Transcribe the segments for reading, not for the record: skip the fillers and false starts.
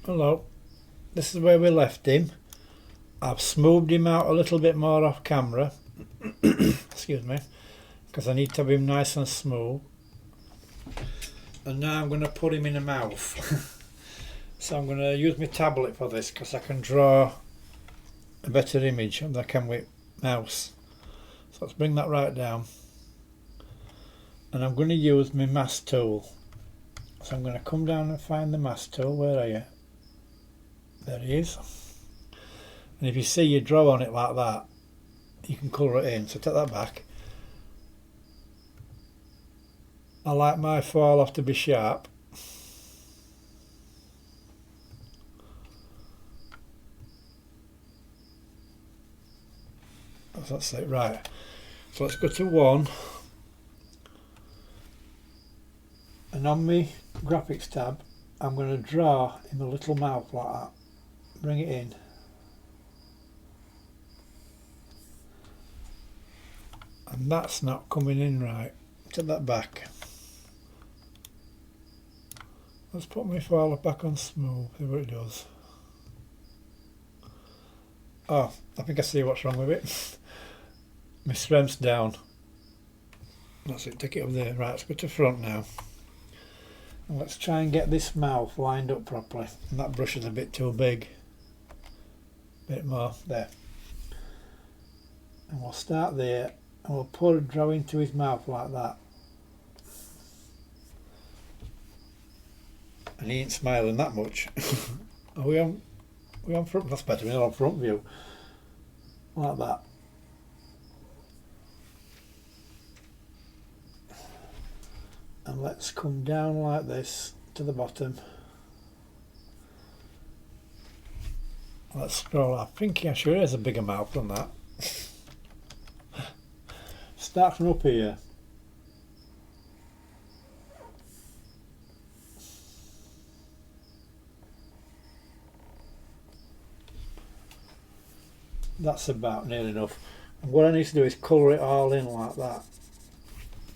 Hello, this is where we left him. I've smoothed him out a little bit more off camera, excuse me, because I need to have him nice and smooth. And now I'm going to put him in a mouth. So I'm going to use my tablet for this because I can draw a better image than I can with mouse. So let's bring that right down. And I'm going to use my mask tool. So I'm going to come down and find the mask tool. Where are you? There he is. And if you see you draw on it like that, you can colour it in. So take that back. I like my fall off to be sharp. That's it, right. So let's go to 1. And on my graphics tab, I'm going to draw in a little mouth like that. Bring it in. And that's not coming in right. Take that back. Let's put my file back on smooth, see what it does. Oh, I think I see what's wrong with it. My strength's down. That's it, take it up there. Right, let's go to front now. And let's try and get this mouth lined up properly. And that brush is a bit too big. Bit more, there. And we'll start there, and we'll pour a draw into his mouth like that. And he ain't smiling that much. Are we on front? That's better, we're on front view. Like that. And let's come down like this to the bottom. Let's scroll. I think I'm sure he has a bigger mouth than that. Start from up here. That's about near enough. And what I need to do is colour it all in like that.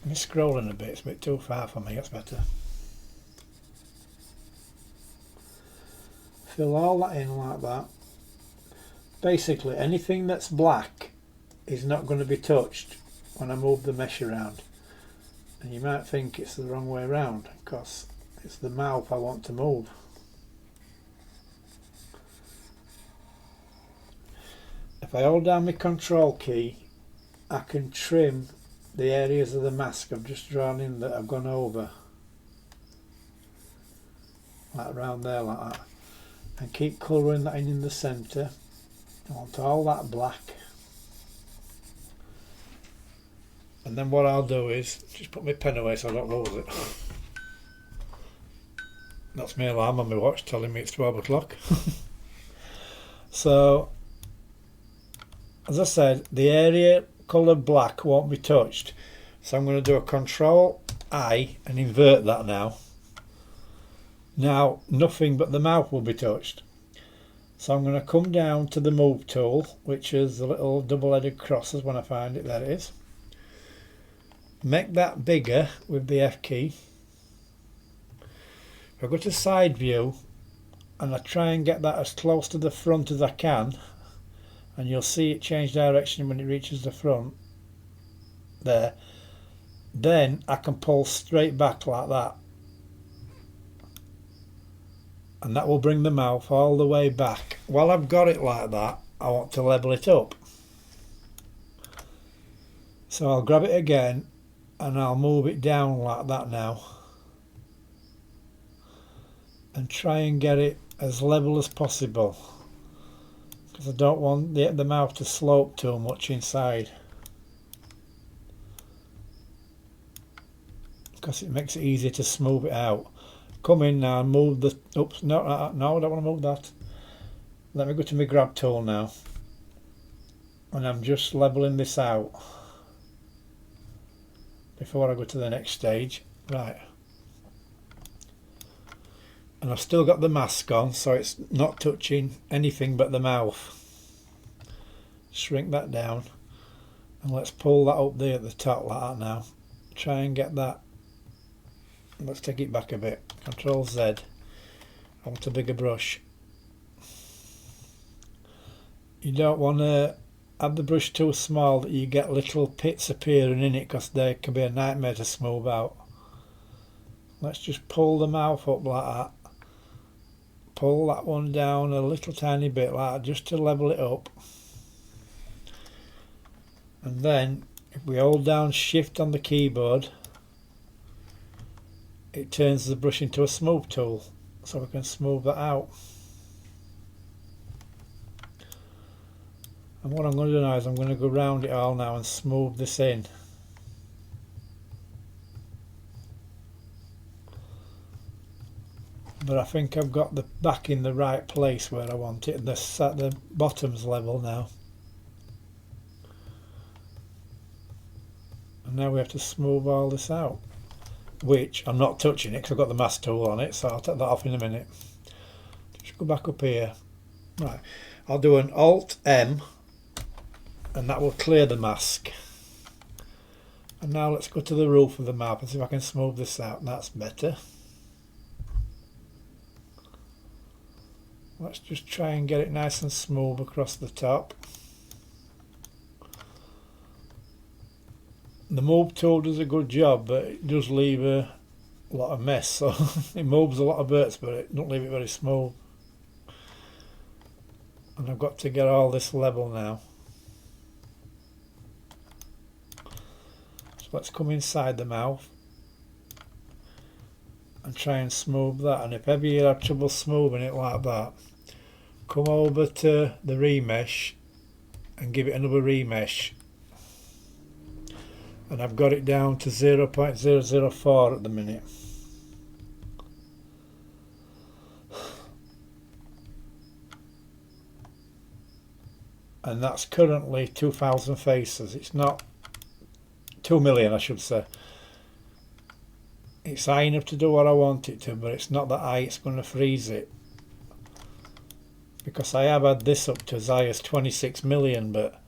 I'm scrolling a bit, it's a bit too far for me, that's better. Fill all that in like that. Basically anything that's black is not going to be touched when I move the mesh around. And you might think it's the wrong way around because it's the mouth I want to move. If I hold down my control key, I can trim the areas of the mask I've just drawn in that I've gone over. Like around there like that. And keep colouring that in the centre. I want all that black. And then what I'll do is just put my pen away so I don't lose it. That's my alarm on my watch telling me it's 12 o'clock. So, as I said, the area coloured black won't be touched. So I'm going to do a Control I and invert that now. Now nothing but the mouth will be touched. So I'm going to come down to the move tool, which is the little double-headed crosses when I find it. There it is. Make that bigger with the F key. If I go to side view and I try and get that as close to the front as I can, and you'll see it change direction when it reaches the front there, then I can pull straight back like that, and that will bring the mouth all the way back. While I've got it like that, I want to level it up, so I'll grab it again and I'll move it down like that now and try and get it as level as possible, because I don't want the mouth to slope too much inside, because it makes it easier to smooth it out. Come in now and move the, oops, no, I don't want to move that. Let me go to my grab tool now, and I'm just leveling this out before I go to the next stage. Right, and I've still got the mask on, so it's not touching anything but the mouth. Shrink that down, and let's pull that up there at the top like that now. Try and get that. Let's take it back a bit. Control Z. I want a bigger brush. You don't want to have the brush too small that you get little pits appearing in it, because they can be a nightmare to smooth out. Let's just pull the mouth up like that. Pull that one down a little tiny bit like that, just to level it up. And then if we hold down shift on the keyboard, it turns the brush into a smooth tool, so we can smooth that out. And what I'm going to do now is I'm going to go round it all now and smooth this in. But I think I've got the back in the right place where I want it, and this at the bottom's level now. And now we have to smooth all this out, which I'm not touching it because I've got the mask tool on it, so I'll take that off in a minute. Just go back up here. Right, I'll do an Alt M, and that will clear the mask. And now let's go to the roof of the map and see if I can smooth this out. That's better. Let's just try and get it nice and smooth across the top. The move tool does a good job, but it does leave a lot of mess, so it moves a lot of bits, but it don't leave it very smooth. And I've got to get all this level now. So let's come inside the mouth and try and smooth that. And if ever you have trouble smoothing it like that, come over to the remesh and give it another remesh. And I've got it down to 0.004 at the minute. And that's currently 2,000 faces. It's not 2 million, I should say. It's high enough to do what I want it to, but it's not that high it's going to freeze it. Because I have had this up to as high as 26 million, but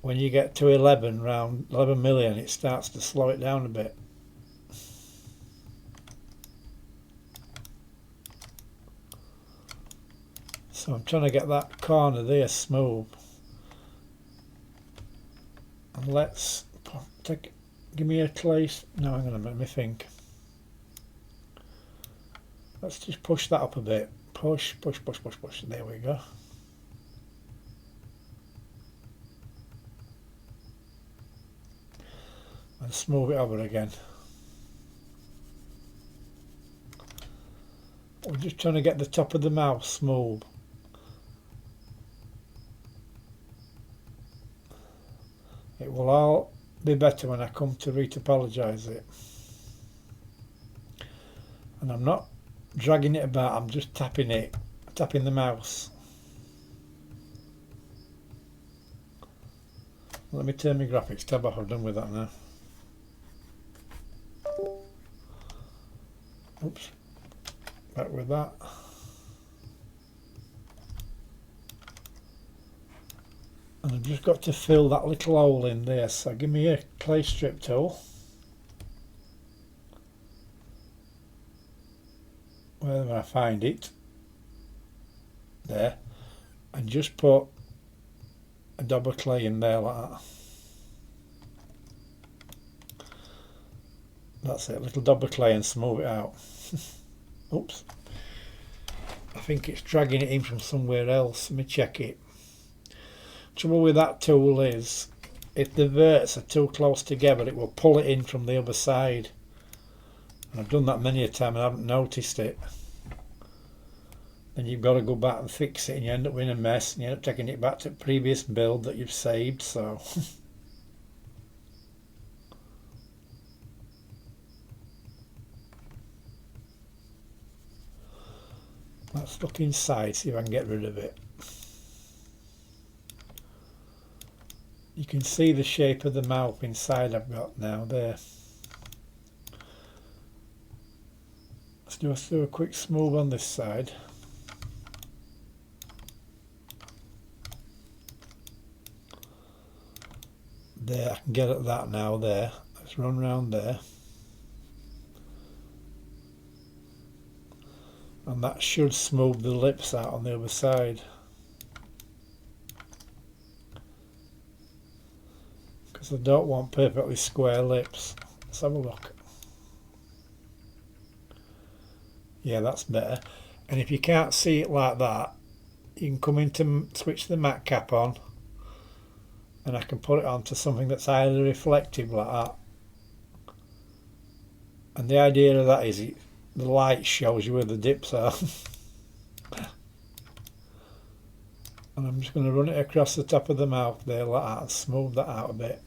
when you get to 11 million, it starts to slow it down a bit. So I'm trying to get that corner there smooth. And let's give me a place. No, hang on a minute, let me think. Let's just push that up a bit. Push, push, push, push, push. There we go. And smooth it over again. We're just trying to get the top of the mouth smooth. It will all be better when I come to retopologize it. And I'm not dragging it about, I'm just tapping the mouse. Let me turn my graphics tab off, I'm done with that now. Oops, back with that. And I've just got to fill that little hole in there, so give me a clay strip tool. Wherever I find it. There. And just put a dab of clay in there like that. That's it, a little dab of clay and smooth it out. Oops. I think it's dragging it in from somewhere else. Let me check it. Trouble with that tool is, if the verts are too close together, it will pull it in from the other side. And I've done that many a time and I haven't noticed it. Then you've got to go back and fix it, and you end up with a mess, and you end up taking it back to the previous build that you've saved, so... Let's look inside, see if I can get rid of it. You can see the shape of the mouth inside I've got now there. Let's just do a quick smooth on this side. There, I can get at that now there. Let's run round there. and that should smooth the lips out on the other side, because I don't want perfectly square lips. Let's have a look. Yeah, that's better. And if you can't see it like that, you can come into switch the matte cap on, and I can put it onto something that's highly reflective like that. And the idea of that is the light shows you where the dips are. And I'm just going to run it across the top of the mouth there like that and smooth that out a bit.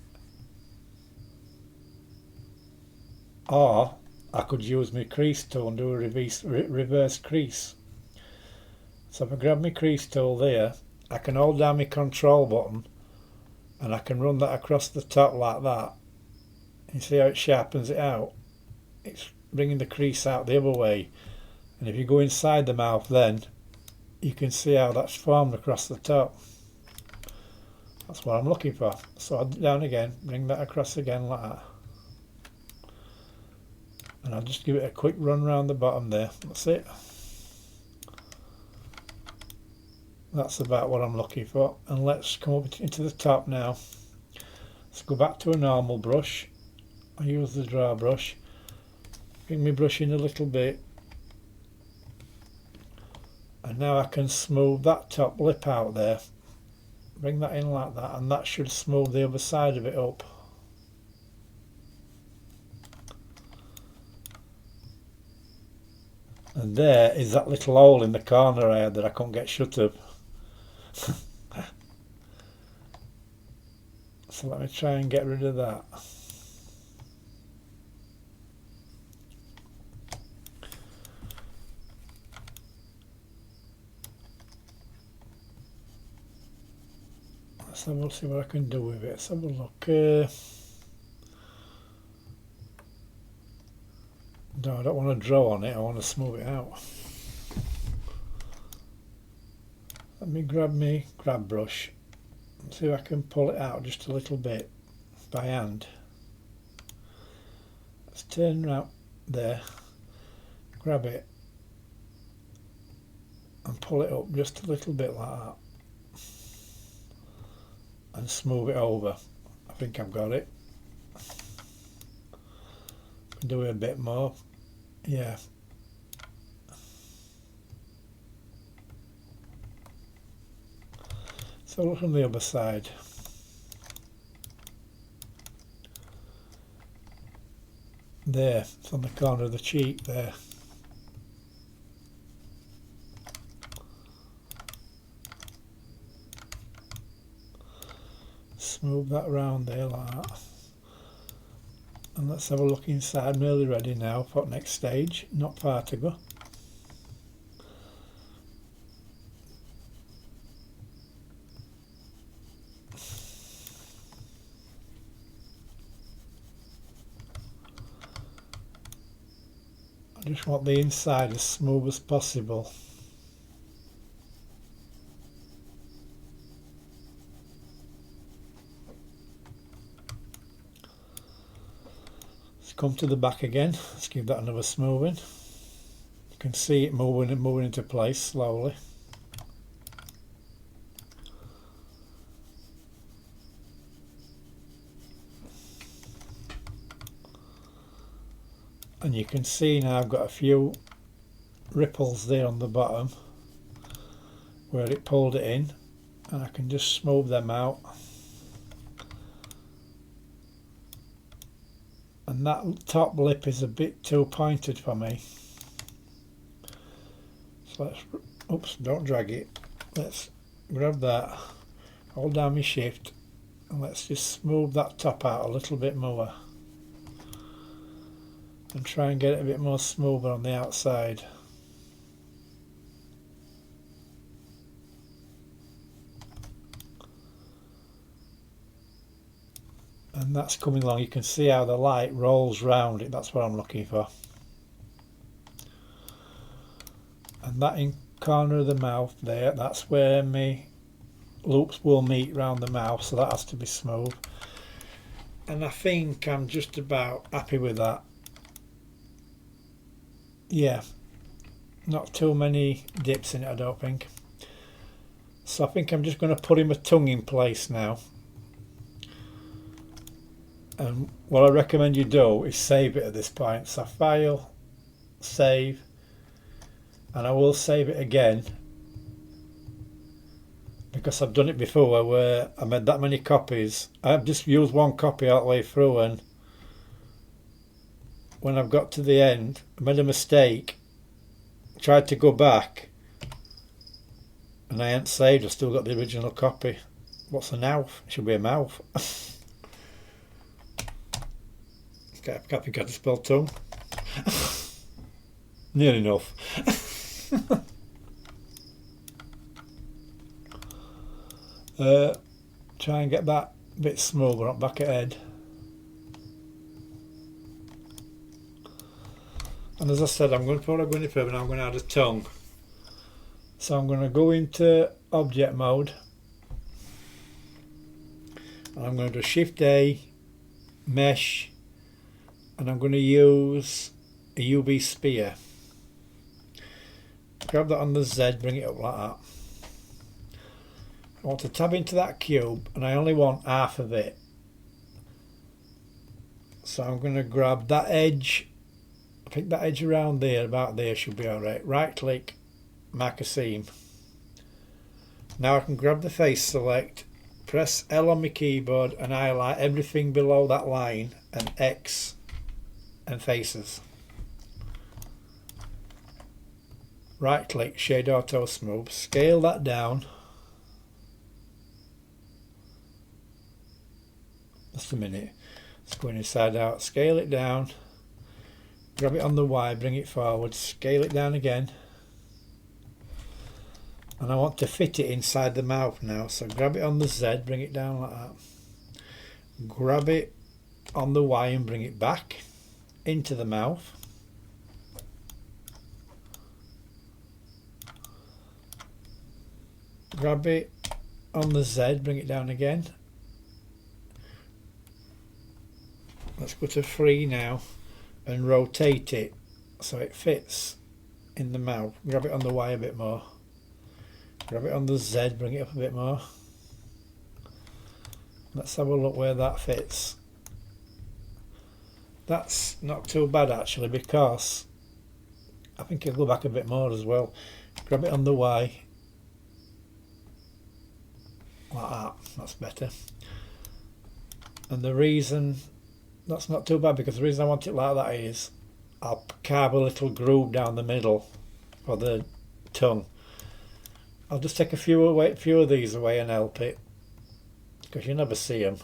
Or I could use my crease tool and do a reverse crease. So if I grab my crease tool there, I can hold down my control button and I can run that across the top like that. You see how it sharpens it out? It's bringing the crease out the other way. And if you go inside the mouth, then you can see how that's formed across the top. That's what I'm looking for. So I'll down again, bring that across again like that. And I'll just give it a quick run around the bottom there. That's it. That's about what I'm looking for. And let's come up into the top now. Let's go back to a normal brush. I use the draw brush. Bring my brush in a little bit. And now I can smooth that top lip out there. Bring that in like that, and that should smooth the other side of it up. And there is that little hole in the corner I had that I couldn't get shut up. So let me try and get rid of that. Let's have a see what I can do with it. Let's have a look. No, I don't want to draw on it, I want to smooth it out. Let me grab my grab brush and see if I can pull it out just a little bit by hand. Let's turn around there, grab it and pull it up just a little bit like that and smooth it over. I think I've got it. Do it a bit more. Yeah. So look from the other side. There, it's on the corner of the cheek there. Smooth that round there like that. And let's have a look inside. I'm nearly ready now for the next stage, not far to go. I just want the inside as smooth as possible. Come to the back again. Let's give that another smoothing. You can see it moving into place slowly. And you can see now I've got a few ripples there on the bottom where it pulled it in, and I can just smooth them out. And that top lip is a bit too pointed for me. So let's, oops, don't drag it. Let's grab that, hold down my shift, and let's just smooth that top out a little bit more. And try and get it a bit more smoother on the outside. And that's coming along. You can see how the light rolls round it. That's what I'm looking for. And that in corner of the mouth there, that's where my loops will meet round the mouth, so that has to be smooth. And I think I'm just about happy with that. Yeah, Not too many dips in it, I don't think. So I think I'm just going to put him a tongue in place now. And what I recommend you do is save it at this point. So file, save, and I will save it again because I've done it before where I made that many copies. I've just used one copy all the way through, and when I've got to the end I made a mistake, tried to go back, and I ain't saved. I've still got the original copy. What's a mouth? It should be a mouth. I can't think how to spell tongue. Near enough. Try and get that bit smoother up back ahead. And as I said, I'm going to put a going further and I'm going to add a tongue. So I'm going to go into object mode, and I'm going to do Shift A, mesh, and I'm going to use a UV sphere. Grab that on the Z, bring it up like that. I want to tab into that cube, and I only want half of it. So I'm going to grab that edge. I think that edge around there, about there, should be alright. Right click, mark a seam. Now I can grab the face select, press L on my keyboard and highlight everything below that line, and X and faces. Right click, shade auto smooth, scale that down. Just a minute. It's going inside out, scale it down. Grab it on the Y, bring it forward, scale it down again. And I want to fit it inside the mouth now, so grab it on the Z, bring it down like that. Grab it on the Y and bring it back into the mouth. Grab it on the Z, bring it down again. Let's go to 3 now and rotate it so it fits in the mouth. Grab it on the Y a bit more. Grab it on the Z, bring it up a bit more. Let's have a look where that fits. That's not too bad actually, because I think it'll go back a bit more as well. Grab it on the Y. Like that, that's better. And the reason that's not too bad, because the reason I want it like that is I'll carve a little groove down the middle for the tongue. I'll just take a few of these away and help it, because you never see them,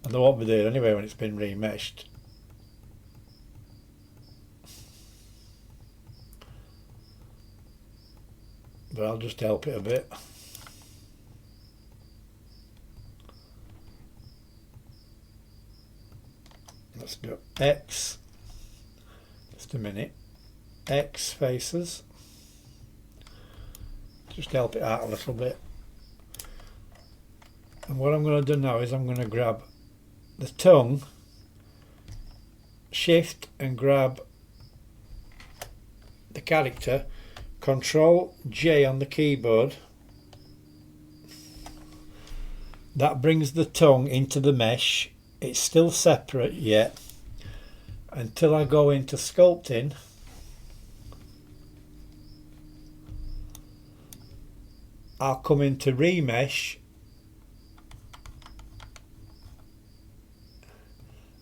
and they won't be there anyway when it's been remeshed. But I'll just help it a bit. Let's do X, just a minute, X faces, just help it out a little bit. And what I'm going to do now is I'm going to grab the tongue, shift and grab the character, Control J on the keyboard. That brings the tongue into the mesh. It's still separate yet until I go into sculpting. I'll come into remesh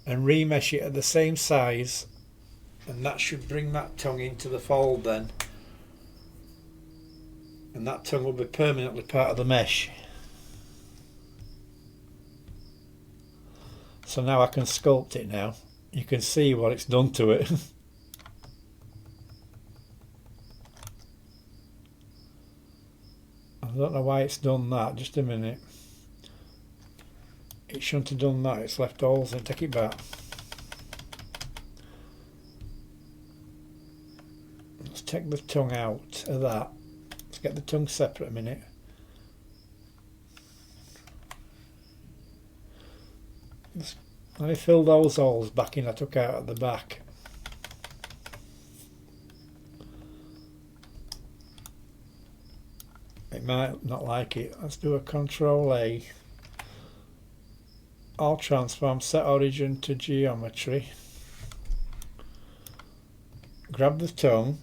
and remesh it at the same size, and that should bring that tongue into the fold then, and that tongue will be permanently part of the mesh. So now I can sculpt it now. You can see what it's done to it. I don't know why it's done that, just a minute. It shouldn't have done that, it's left holes in. Take it back. Let's take the tongue out of that. Let's get the tongue separate a minute. Let me fill those holes back in I took out at the back. It might not like it. Let's do a Control A. All transform, set origin to geometry. Grab the tongue.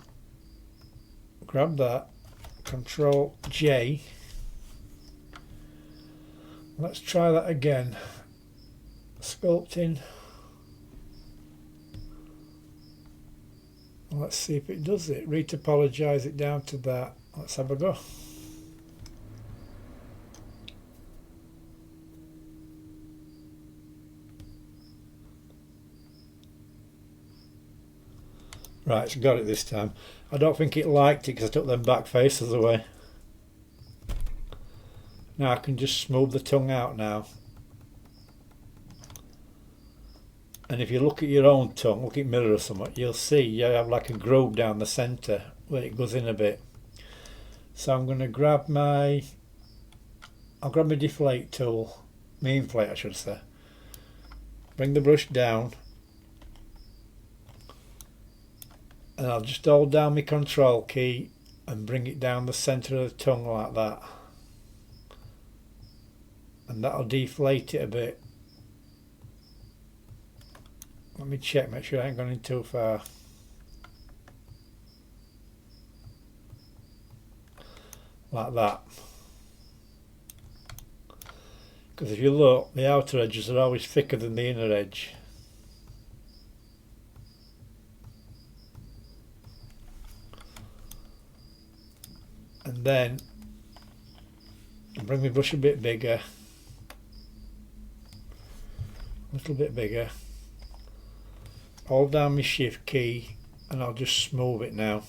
Grab that. Control J. Let's try that again. Sculpting. Let's see if it does it. Retopologize it down to that. Let's have a go. Right, it's got it this time. I don't think it liked it because I took them back faces away. Now I can just smooth the tongue out now. And if you look at your own tongue, look at mirror or something, you'll see you have like a groove down the centre where it goes in a bit. So I'm going to grab my, I'll grab my deflate tool, my inflate I should say. Bring the brush down. And I'll just hold down my control key and bring it down the centre of the tongue like that. And that'll deflate it a bit. Let me check, make sure I ain't gone in too far. Like that. Because if you look, the outer edges are always thicker than the inner edge. And then bring my brush a bit bigger, a little bit bigger, hold down my shift key and I'll just smooth it now.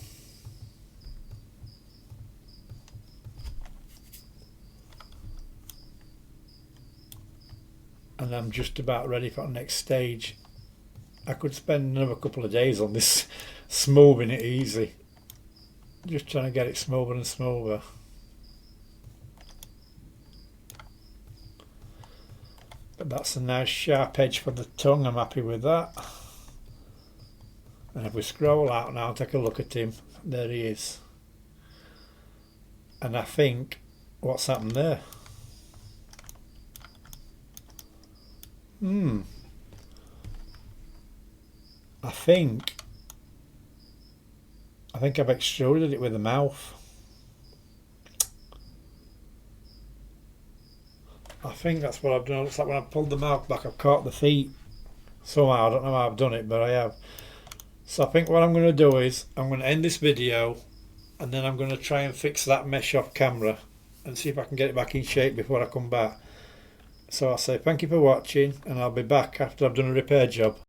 And I'm just about ready for the next stage. I could spend another couple of days on this, smoothing it easy. Just trying to get it smoother and smoother. But that's a nice sharp edge for the tongue, I'm happy with that. And if we scroll out now, take a look at him, there he is. And I think, what's happened there? I think I've extruded it with the mouth. I think that's what I've done. It looks like when I pulled the mouth back I've caught the feet somehow. I don't know how I've done it, but I have. So I think what I'm going to do is I'm going to end this video and then I'm going to try and fix that mesh off camera and see if I can get it back in shape before I come back. So I'll say thank you for watching and I'll be back after I've done a repair job.